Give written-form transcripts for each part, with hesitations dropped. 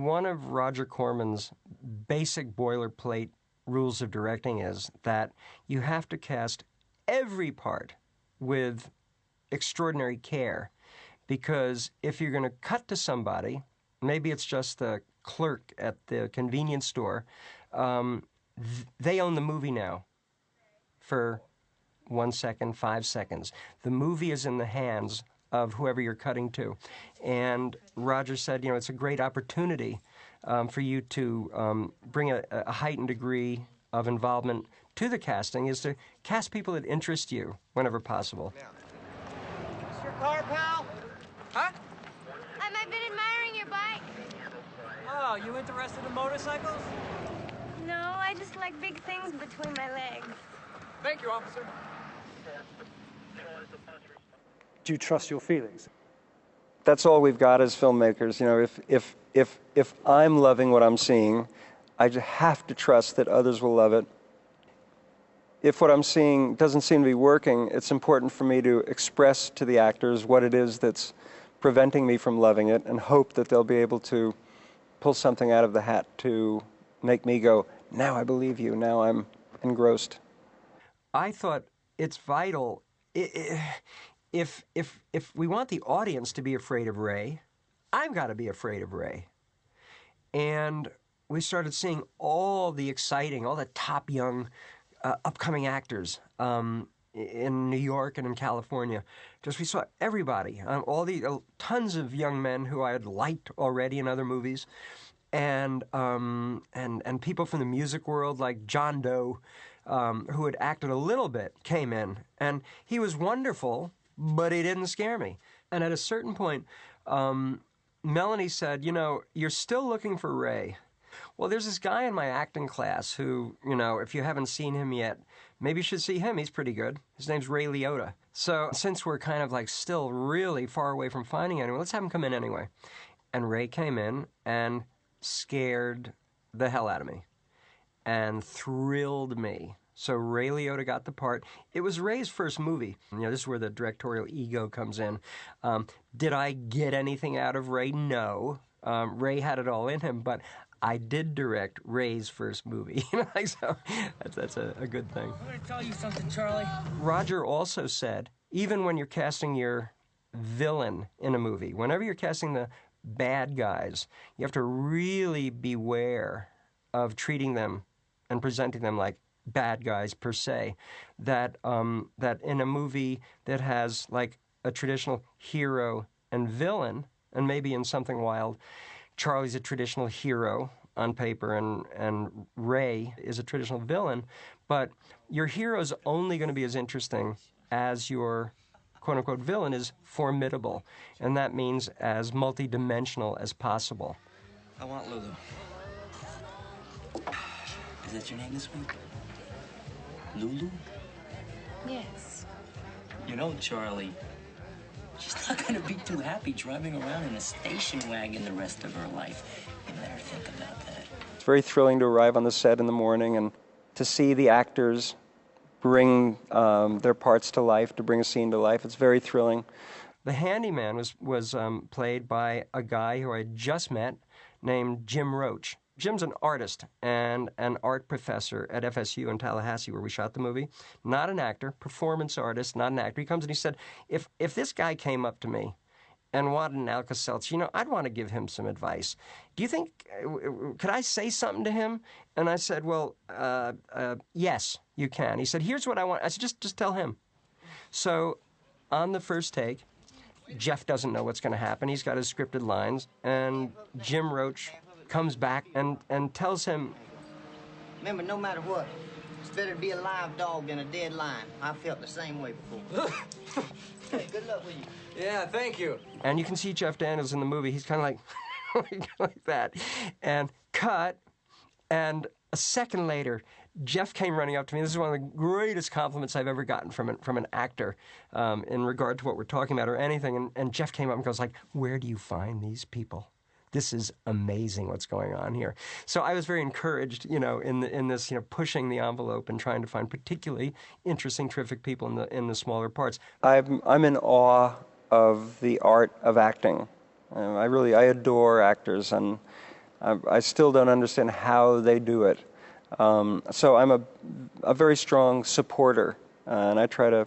one of Roger Corman's basic boilerplate rules of directing is that you have to cast every part with extraordinary care, because if you're going to cut to somebody, maybe it's just the clerk at the convenience store, they own the movie now for 1 second, 5 seconds. The movie is in the hands of whoever you're cutting to. And Roger said, you know, it's a great opportunity for you to bring a heightened degree of involvement to the casting, is to cast people that interest you whenever possible. Is your car, pal? Huh? I've been admiring your bike. Oh, you interested in motorcycles? No, I just like big things between my legs. Thank you, officer. Do you trust your feelings? That's all we've got as filmmakers. You know, if I'm loving what I'm seeing, I just have to trust that others will love it. If what I'm seeing doesn't seem to be working, it's important for me to express to the actors what it is that's preventing me from loving it, and hope that they'll be able to pull something out of the hat to make me go, now I believe you, now I'm engrossed. I thought it's vital, if we want the audience to be afraid of Ray, I've got to be afraid of Ray. And we started seeing all the exciting, all the top young upcoming actors in New York and in California. Just we saw everybody, all the tons of young men who I had liked already in other movies, and people from the music world like John Doe, who had acted a little bit, came in, and he was wonderful, but he didn't scare me. And at a certain point, Melanie said, you know, you're still looking for Ray. Well, there's this guy in my acting class who, you know, if you haven't seen him yet, maybe you should see him. He's pretty good. His name's Ray Liotta. So since we're kind of like still really far away from finding anyone, let's have him come in anyway. And Ray came in and scared the hell out of me and thrilled me. So Ray Liotta got the part. It was Ray's first movie. You know, this is where the directorial ego comes in. Did I get anything out of Ray? No. Ray had it all in him, but I did direct Ray's first movie. So that's a good thing. I'm going to tell you something, Charlie. Roger also said, even when you're casting your villain in a movie, whenever you're casting the bad guys, you have to really beware of treating them and presenting them like bad guys per se. That in a movie that has like a traditional hero and villain, and maybe in Something Wild, Charlie's a traditional hero on paper, and Ray is a traditional villain, but your hero's only going to be as interesting as your quote-unquote villain is formidable, and that means as multidimensional as possible. I want Lulu. Is that your name this week? Lulu? Yes. You know, Charlie, she's not going to be too happy driving around in a station wagon the rest of her life. You let her think about that. It's very thrilling to arrive on the set in the morning and to see the actors bring their parts to life, to bring a scene to life. It's very thrilling. The handyman was played by a guy who I had just met named Jim Roach. Jim's an artist and an art professor at FSU in Tallahassee, where we shot the movie. Not an actor, performance artist, not an actor. He comes and he said, if this guy came up to me and wanted an Alka-Seltzer, you know, I'd want to give him some advice. Do you think, could I say something to him? And I said, well, yes, you can. He said, here's what I want. I said, just tell him. So on the first take, Jeff doesn't know what's going to happen. He's got his scripted lines, and Jim Roach comes back and tells him, Remember, no matter what, it's better to be a live dog than a dead lion. I felt the same way before. Hey, good luck with you. Yeah, thank you. And you can see Jeff Daniels in the movie. He's kind of like that. And cut. And a second later, Jeff came running up to me. This is one of the greatest compliments I've ever gotten from an actor in regard to what we're talking about or anything. And Jeff came up and goes like, where do you find these people? This is amazing what's going on here. So I was very encouraged, you know, in this, you know, pushing the envelope and trying to find particularly interesting, terrific people in the smaller parts. I'm in awe of the art of acting. I adore actors, and I still don't understand how they do it. So I'm a very strong supporter, and I try to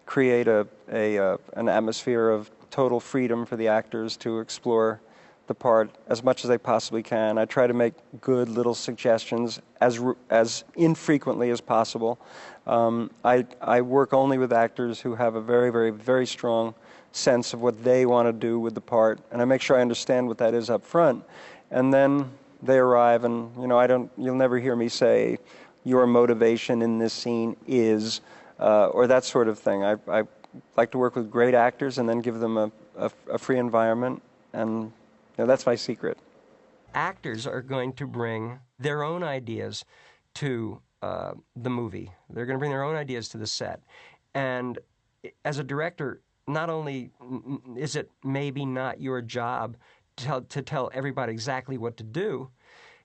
create an atmosphere of total freedom for the actors to explore the part as much as they possibly can. I try to make good little suggestions as infrequently as possible. I work only with actors who have a very, very, very strong sense of what they want to do with the part, and I make sure I understand what that is up front. And then they arrive, and you'll never hear me say, your motivation in this scene is, or that sort of thing. I like to work with great actors and then give them a free environment, and that's my secret. Actors are going to bring their own ideas to the movie. They're going to bring their own ideas to the set. And as a director, not only is it maybe not your job to tell everybody exactly what to do,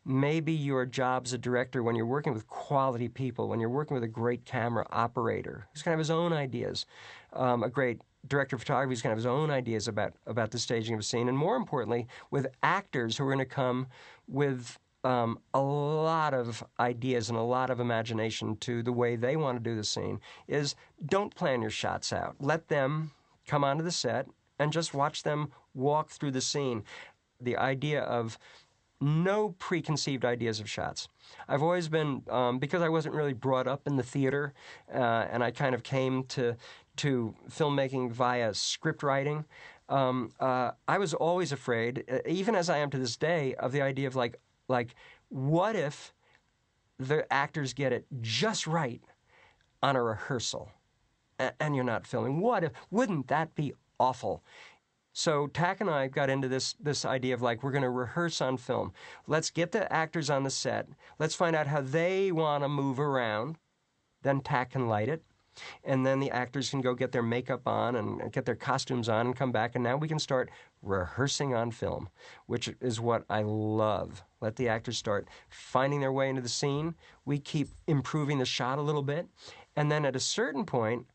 maybe your job as a director, when you're working with quality people, when you're working with a great camera operator who's going to have his own ideas, a great director of photography is going to have his own ideas about the staging of a scene, and more importantly, with actors who are going to come with a lot of ideas and a lot of imagination to the way they want to do the scene, is don't plan your shots out. Let them come onto the set and just watch them walk through the scene. The idea of no preconceived ideas of shots. I've always been, because I wasn't really brought up in the theater, and I kind of came to filmmaking via script writing, I was always afraid, even as I am to this day, of the idea of like, what if the actors get it just right on a rehearsal, and you're not filming? What if? Wouldn't that be awful? So Tack and I got into this idea of like, we're going to rehearse on film. Let's get the actors on the set. Let's find out how they want to move around. Then Tack can light it. And then the actors can go get their makeup on and get their costumes on and come back. And now we can start rehearsing on film, which is what I love. Let the actors start finding their way into the scene. We keep improving the shot a little bit. And then at a certain point,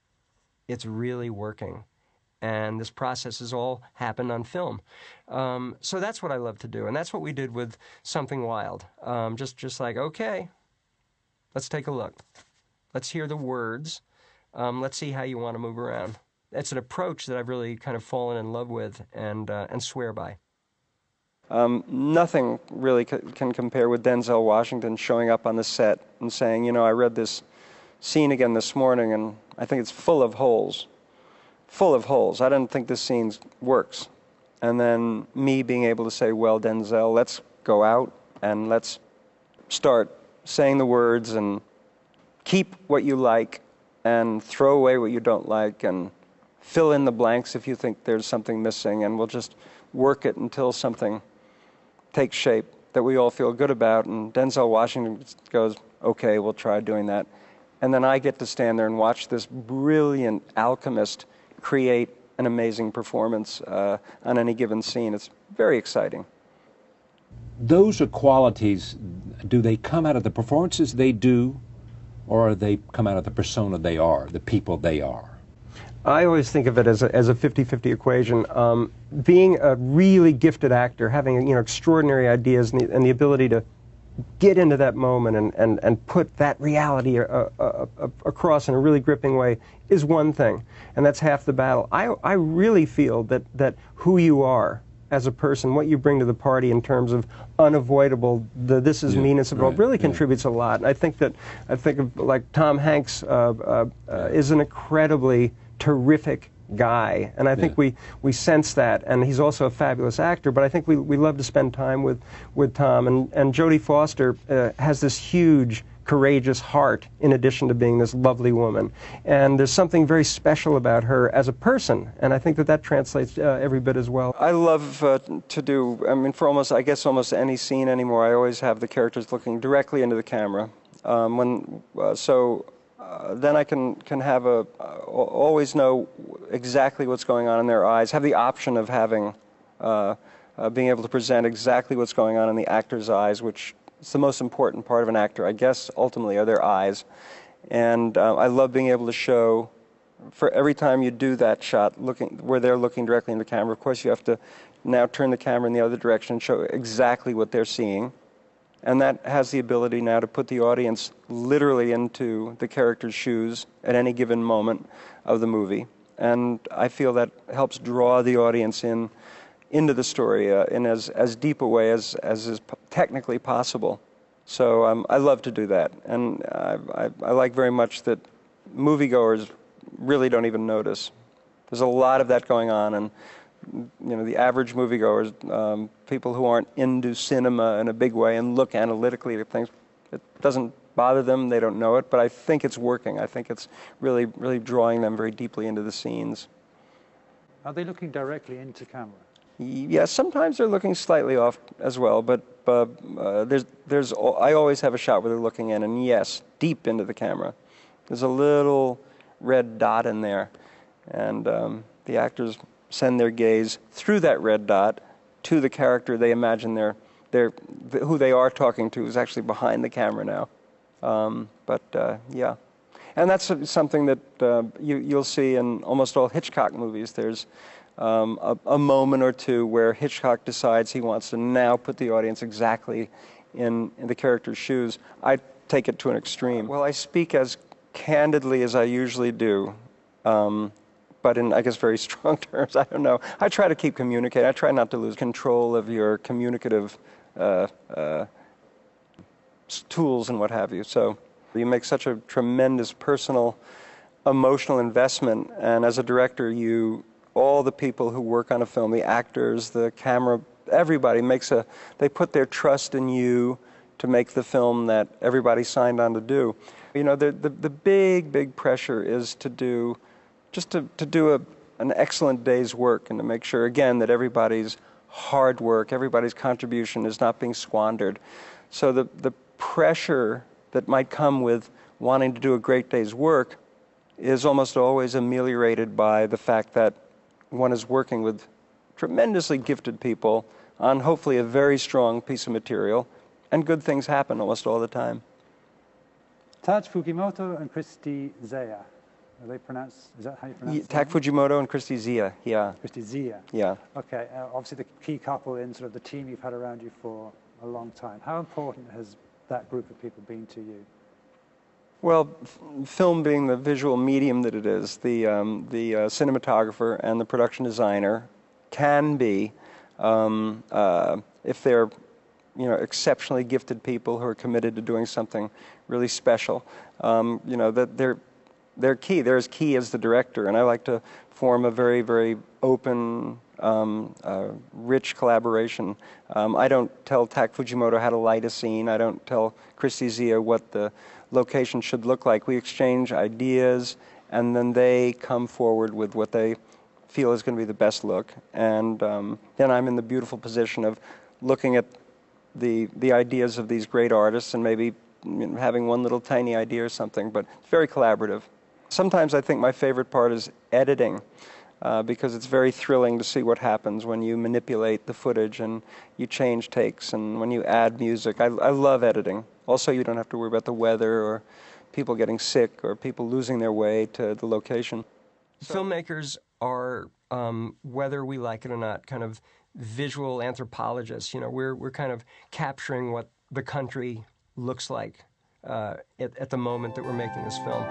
it's really working. And this process has all happened on film. So that's what I love to do. And that's what we did with Something Wild. Just like, okay, let's take a look. Let's hear the words. Let's see how you want to move around. It's an approach that I've really kind of fallen in love with and swear by. Nothing really can compare with Denzel Washington showing up on the set and saying, I read this scene again this morning and I think it's full of holes. Full of holes. I don't think this scene works. And then me being able to say, well, Denzel, let's go out and let's start saying the words and keep what you like and throw away what you don't like and fill in the blanks if you think there's something missing, and we'll just work it until something takes shape that we all feel good about. And Denzel Washington goes, okay, we'll try doing that. And then I get to stand there and watch this brilliant alchemist create an amazing performance on any given scene. It's very exciting. Those are qualities, do they come out of the performances they do, or they come out of the persona they are, the people they are? I always think of it as a 50-50 equation. Being a really gifted actor, having extraordinary ideas and the ability to get into that moment and put that reality across in a really gripping way is one thing, and that's half the battle. I really feel that who you are as a person, what you bring to the party in terms of unavoidable, this is meanness of all, really contributes a lot. And I think of like Tom Hanks is an incredibly terrific guy, and I think we sense that, and he's also a fabulous actor, but I think we love to spend time with Tom, and Jodie Foster has this huge courageous heart in addition to being this lovely woman, and there's something very special about her as a person, and I think that translates every bit as well. I love to do, I mean, for almost any scene anymore, I always have the characters looking directly into the camera. Then I can have always know exactly what's going on in their eyes, have the option of having, being able to present exactly what's going on in the actor's eyes, which is the most important part of an actor, I guess, ultimately, are their eyes. And I love being able to show for every time you do that shot, where they're looking directly in the camera, of course you have to now turn the camera in the other direction and show exactly what they're seeing. And that has the ability now to put the audience literally into the character's shoes at any given moment of the movie. And I feel that helps draw the audience into the story in as deep a way as is technically possible. So I love to do that. And I like very much that moviegoers really don't even notice. There's a lot of that going on, and the average moviegoers, people who aren't into cinema in a big way and look analytically at things, it doesn't bother them, they don't know it, but I think it's working. I think it's really, really drawing them very deeply into the scenes. Are they looking directly into camera? Yes, sometimes they're looking slightly off as well, but I always have a shot where they're looking in, and yes, deep into the camera. There's a little red dot in there, and the actors send their gaze through that red dot to the character they imagine who they are talking to is actually behind the camera now. Yeah. And that's something that you'll see in almost all Hitchcock movies. There's a moment or two where Hitchcock decides he wants to now put the audience exactly in the character's shoes. I take it to an extreme. Well, I speak as candidly as I usually do, but in, I guess, very strong terms. I don't know. I try to keep communicating. I try not to lose control of your communicative tools and what have you. So you make such a tremendous personal, emotional investment, and as a director, all the people who work on a film, the actors, the camera, everybody they put their trust in you to make the film that everybody signed on to do. The big pressure is to do an excellent day's work and to make sure, again, that everybody's hard work, everybody's contribution is not being squandered. So the pressure that might come with wanting to do a great day's work is almost always ameliorated by the fact that one is working with tremendously gifted people on hopefully a very strong piece of material, and good things happen almost all the time. Tak Fujimoto and Christy Zia. Are they pronounced? Is that how you pronounce it? Tak Fujimoto and Christy Zia, yeah. Christy Zia. Yeah. Okay, obviously the key couple in sort of the team you've had around you for a long time. How important has that group of people been to you? Well, film being the visual medium that it is, the cinematographer and the production designer can be, if they're exceptionally gifted people who are committed to doing something really special, that they're key. They're as key as the director, and I like to form a very, very open, rich collaboration. I don't tell Tak Fujimoto how to light a scene. I don't tell Christy Zia what the location should look like. We exchange ideas, and then they come forward with what they feel is going to be the best look. And then I'm in the beautiful position of looking at the ideas of these great artists and maybe having one little tiny idea or something, but it's very collaborative. Sometimes I think my favorite part is editing, because it's very thrilling to see what happens when you manipulate the footage and you change takes and when you add music. I love editing. Also, you don't have to worry about the weather or people getting sick or people losing their way to the location. Filmmakers are, whether we like it or not, kind of visual anthropologists. We're kind of capturing what the country looks like at the moment that we're making this film.